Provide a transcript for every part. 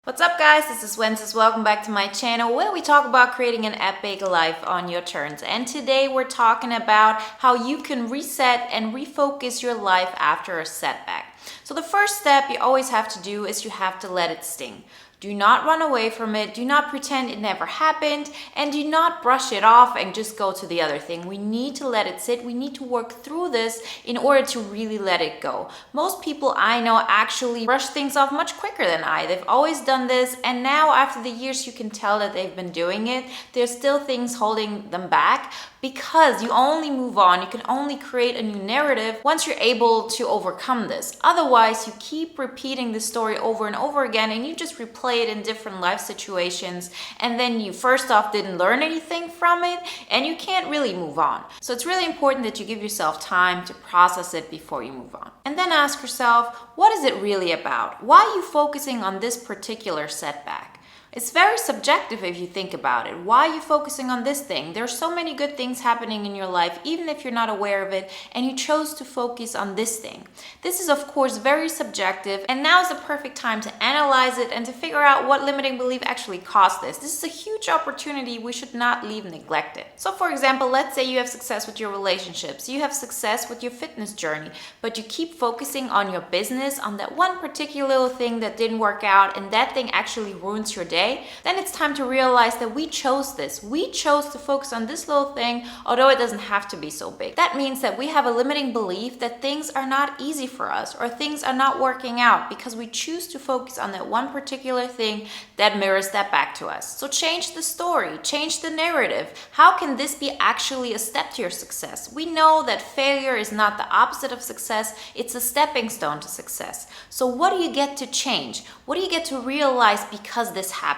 What's up guys, this is Wenzes. Welcome back to my channel where we talk about creating an epic life on your terms. And today we're talking about how you can reset and refocus your life after a setback. So the first step you always have to do is you have to let it sting. Do not run away from it, do not pretend it never happened, and do not brush it off and just go to the other thing. We need to let it sit, we need to work through this in order to really let it go. Most people I know actually brush things off much quicker than I. They've always done this, and now after the years you can tell that they've been doing it. There's still things holding them back because you only move on, you can only create a new narrative once you're able to overcome this. Otherwise, you keep repeating the story over and over again and you just replay it in different life situations, and then you first off didn't learn anything from it and you can't really move on. So it's really important that you give yourself time to process it before you move on. And then ask yourself, what is it really about? Why are you focusing on this particular setback? It's very subjective if you think about it. Why are you focusing on this thing? There's so many good things happening in your life, even if you're not aware of it, and you chose to focus on this thing. This is of course very subjective, and now is the perfect time to analyze it and to figure out what limiting belief actually caused this. This is a huge opportunity we should not leave neglected. So for example, let's say you have success with your relationships, you have success with your fitness journey, but you keep focusing on your business, on that one particular little thing that didn't work out, and that thing actually ruins your day. Then it's time to realize that we chose this. We chose to focus on this little thing, although it doesn't have to be so big. That means that we have a limiting belief that things are not easy for us or things are not working out because we choose to focus on that one particular thing that mirrors that back to us. So change the story, change the narrative. How can this be actually a step to your success? We know that failure is not the opposite of success, it's a stepping stone to success. So what do you get to change? What do you get to realize because this happened?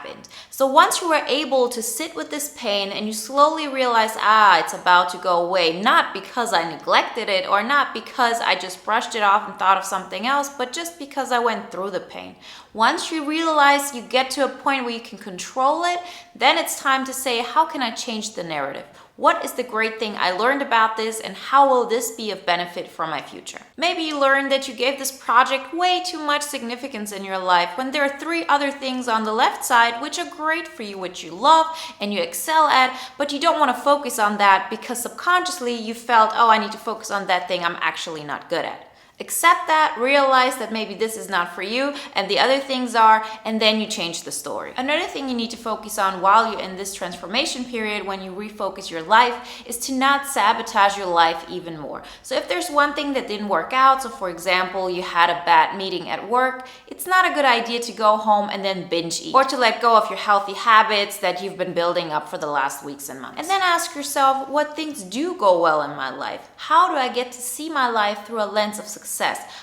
So once you are able to sit with this pain and you slowly realize, it's about to go away, not because I neglected it or not because I just brushed it off and thought of something else, but just because I went through the pain. Once you realize you get to a point where you can control it, then it's time to say, how can I change the narrative? What is the great thing I learned about this and how will this be of benefit for my future? Maybe you learned that you gave this project way too much significance in your life when there are 3 other things on the left side which are great for you, which you love and you excel at, but you don't want to focus on that because subconsciously you felt, I need to focus on that thing I'm actually not good at. Accept that, realize that maybe this is not for you and the other things are, and then you change the story. Another thing you need to focus on while you're in this transformation period when you refocus your life is to not sabotage your life even more. So if there's one thing that didn't work out, so for example, you had a bad meeting at work, it's not a good idea to go home and then binge eat or to let go of your healthy habits that you've been building up for the last weeks and months. And then ask yourself, what things do go well in my life? How do I get to see my life through a lens of success?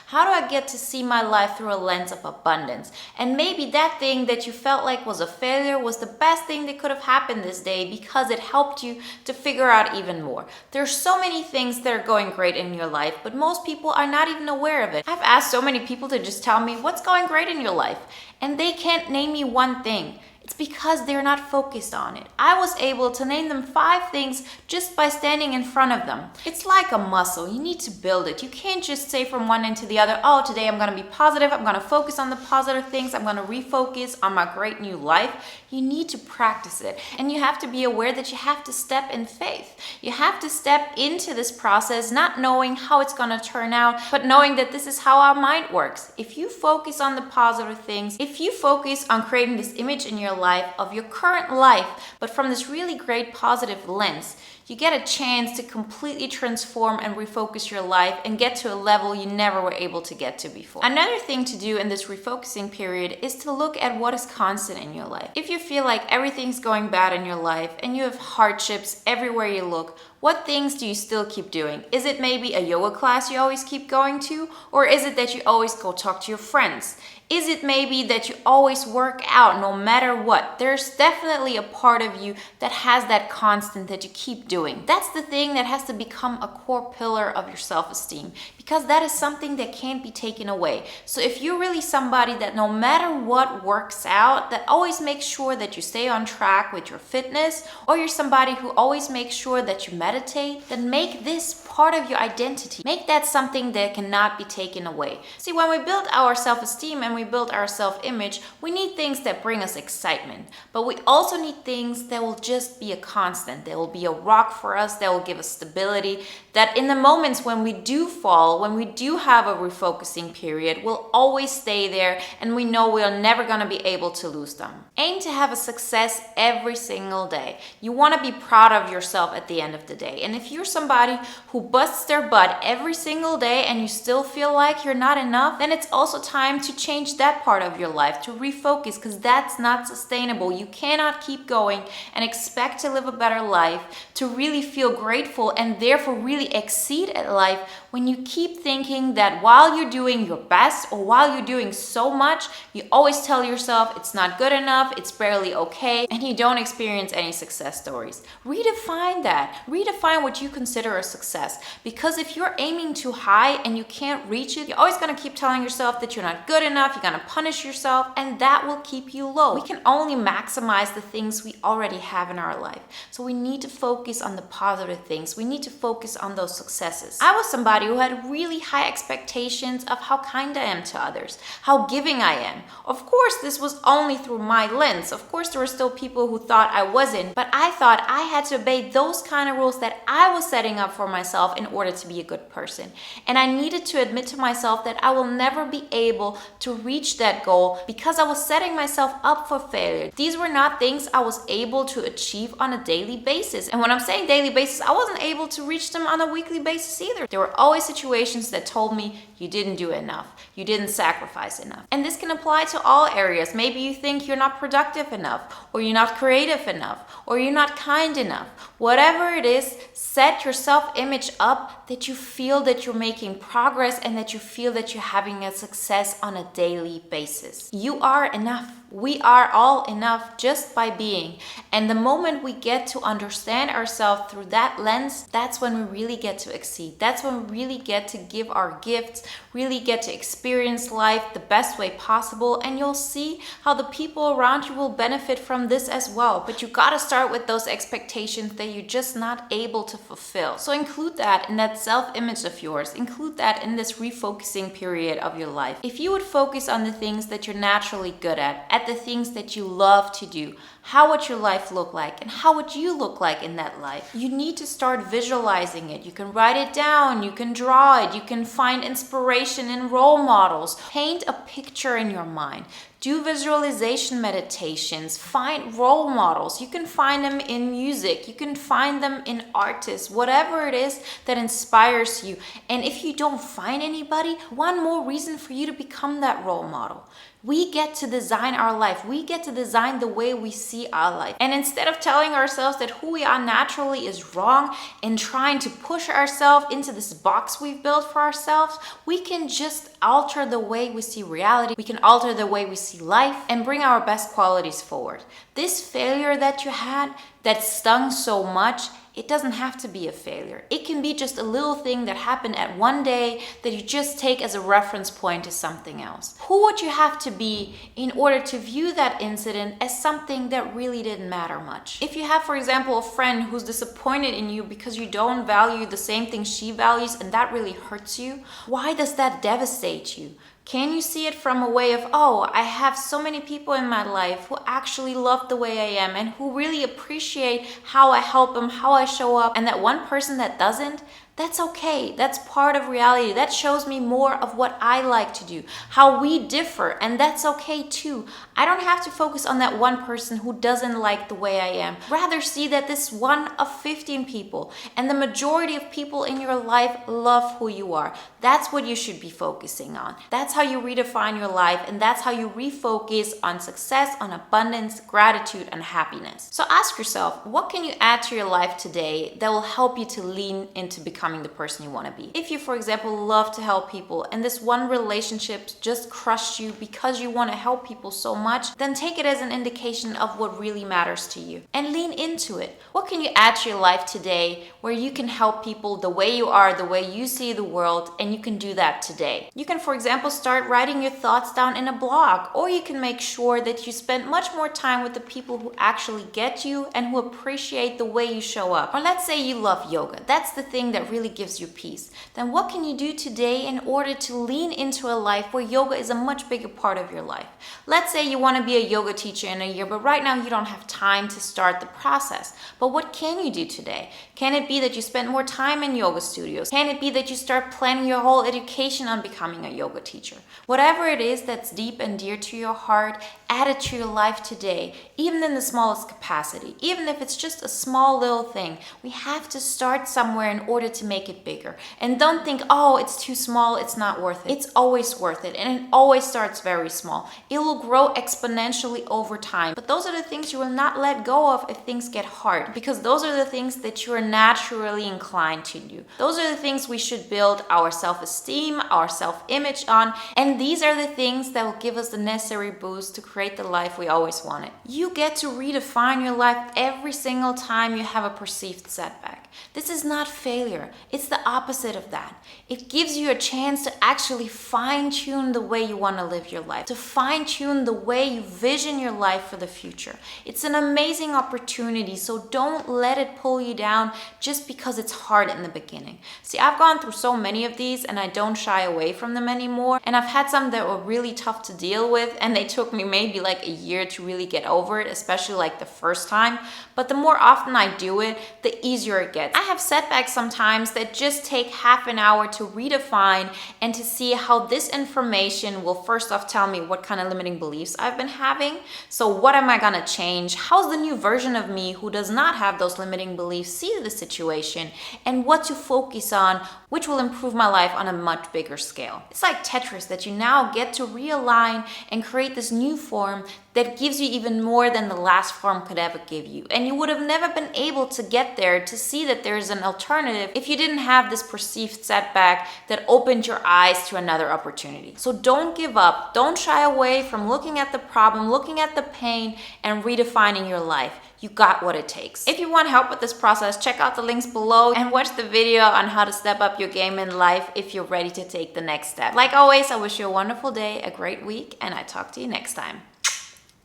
How do I get to see my life through a lens of abundance? And maybe that thing that you felt like was a failure was the best thing that could have happened this day because it helped you to figure out even more. There's so many things that are going great in your life, but most people are not even aware of it. I've asked so many people to just tell me what's going great in your life, and they can't name me one thing. It's because they're not focused on it. I was able to name them 5 things just by standing in front of them. It's like a muscle. You need to build it. You can't just say from one end to the other, today I'm going to be positive. I'm going to focus on the positive things. I'm going to refocus on my great new life. You need to practice it. And you have to be aware that you have to step in faith. You have to step into this process not knowing how it's going to turn out, but knowing that this is how our mind works. If you focus on the positive things, if you focus on creating this image in your life of your current life, but from this really great positive lens, you get a chance to completely transform and refocus your life and get to a level you never were able to get to before. Another thing to do in this refocusing period is to look at what is constant in your life. If you feel like everything's going bad in your life and you have hardships everywhere you look, what things do you still keep doing? Is it maybe a yoga class you always keep going to? Or is it that you always go talk to your friends? Is it maybe that you always work out no matter what? There's definitely a part of you that has that constant that you keep doing. doing. That's the thing that has to become a core pillar of your self-esteem, because that is something that can't be taken away. So if you're really somebody that no matter what works out, that always makes sure that you stay on track with your fitness, or you're somebody who always makes sure that you meditate, then make this part of your identity. Make that something that cannot be taken away. See, when we build our self-esteem and we build our self-image, we need things that bring us excitement, but we also need things that will just be a constant, that will be a rock for us, that will give us stability, that in the moments when we do fall, when we do have a refocusing period, will always stay there, and we know we're never going to be able to lose them. Aim to have a success every single day. You want to be proud of yourself at the end of the day. And if you're somebody who busts their butt every single day and you still feel like you're not enough, then it's also time to change that part of your life, to refocus, because that's not sustainable. You cannot keep going and expect to live a better life, to really feel grateful and therefore really exceed at life when you keep thinking that while you're doing your best or while you're doing so much, you always tell yourself it's not good enough, it's barely okay, and you don't experience any success stories. Redefine that. Redefine what you consider a success. Because if you're aiming too high and you can't reach it, you're always going to keep telling yourself that you're not good enough, you're going to punish yourself, and that will keep you low. We can only maximize the things we already have in our life. So we need to focus on the positive things. We need to focus on those successes. I was somebody who had really high expectations of how kind I am to others, how giving I am. Of course, this was only through my lens. Of course, there were still people who thought I wasn't, but I thought I had to obey those kind of rules that I was setting up for myself in order to be a good person. And I needed to admit to myself that I will never be able to reach that goal because I was setting myself up for failure. These were not things I was able to achieve on a daily basis. And when I'm saying daily basis, I wasn't able to reach them on a weekly basis either. There were always situations that told me you didn't do enough, you didn't sacrifice enough. And this can apply to all areas. Maybe you think you're not productive enough, or you're not creative enough, or you're not kind enough. Whatever it is, set your self-image up that you feel that you're making progress and that you feel that you're having a success on a daily basis. You are enough. We are all enough just by being. And the moment we get to understand ourselves through that lens, that's when we really get to exceed. That's when we really get to give our gifts, really get to experience life the best way possible. And you'll see how the people around you will benefit from this as well. But you gotta start with those expectations that you're just not able to fulfill. So include that in that self-image of yours. Include that in this refocusing period of your life. If you would focus on the things that you're naturally good at the things that you love to do, how would your life look like and how would you look like in that life? You need to start visualizing it. You can write it down, you can draw it, you can find inspiration in role models. Paint a picture in your mind. Do visualization meditations, find role models. You can find them in music, you can find them in artists, whatever it is that inspires you. And if you don't find anybody, one more reason for you to become that role model. We get to design our life. We get to design the way we see our life. And instead of telling ourselves that who we are naturally is wrong and trying to push ourselves into this box we've built for ourselves, we can just alter the way we see reality. We can alter the way we see life and bring our best qualities forward. This failure that you had that stung so much, it doesn't have to be a failure. It can be just a little thing that happened at one day that you just take as a reference point to something else. Who would you have to be in order to view that incident as something that really didn't matter much? If you have, for example, a friend who's disappointed in you because you don't value the same thing she values and that really hurts you, why does that devastate you? Can you see it from a way of, oh, I have so many people in my life who actually love the way I am and who really appreciate how I help them, how I show up, and that one person that doesn't? That's okay. That's part of reality. That shows me more of what I like to do, how we differ, and that's okay too. I don't have to focus on that one person who doesn't like the way I am. Rather see that this one of 15 people and the majority of people in your life love who you are. That's what you should be focusing on. That's how you redefine your life, and that's how you refocus on success, on abundance, gratitude, and happiness. So ask yourself, what can you add to your life today that will help you to lean into becoming the person you want to be? If you, for example, love to help people and this one relationship just crushed you because you want to help people so much, much, then take it as an indication of what really matters to you and lean into it. What can you add to your life today where you can help people the way you are, the way you see the world, and you can do that today? You can, for example, start writing your thoughts down in a blog, or you can make sure that you spend much more time with the people who actually get you and who appreciate the way you show up. Or let's say you love yoga. That's the thing that really gives you peace. Then what can you do today in order to lean into a life where yoga is a much bigger part of your life? Let's say you want to be a yoga teacher in a year, but right now you don't have time to start the process. But what can you do today? Can it be that you spend more time in yoga studios? Can it be that you start planning your whole education on becoming a yoga teacher? Whatever it is that's deep and dear to your heart, add it to your life today, even in the smallest capacity, even if it's just a small little thing. We have to start somewhere in order to make it bigger. And don't think, oh, it's too small, it's not worth it. It's always worth it, and it always starts very small. It will grow exponentially over time. But those are the things you will not let go of if things get hard, because those are the things that you are naturally inclined to do. Those are the things we should build our self-esteem, our self-image on, and these are the things that will give us the necessary boost to create the life we always wanted. You get to redefine your life every single time you have a perceived setback. This is not failure. It's the opposite of that. It gives you a chance to actually fine-tune the way you want to live your life, to fine-tune the way you vision your life for the future. It's an amazing opportunity, so don't let it pull you down just because it's hard in the beginning. See, I've gone through so many of these and I don't shy away from them anymore. And I've had some that were really tough to deal with, and they took me maybe like a year to really get over it, especially like the first time. But the more often I do it, the easier it gets. I have setbacks sometimes that just take half an hour to redefine and to see how this information will first off tell me what kind of limiting beliefs I've been having. So what am I gonna change? How's the new version of me who does not have those limiting beliefs see the situation, and what to focus on, which will improve my life on a much bigger scale. It's like Tetris that you now get to realign and create this new form that gives you even more than the last form could ever give you. And you would have never been able to get there to see that there's an alternative if you didn't have this perceived setback that opened your eyes to another opportunity. So don't give up. Don't shy away from looking at the problem, looking at the pain, and redefining your life. You got what it takes. If you want help with this process, check out the links below and watch the video on how to step up your game in life if you're ready to take the next step. Like always, I wish you a wonderful day, a great week, and I talk to you next time.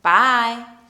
Bye.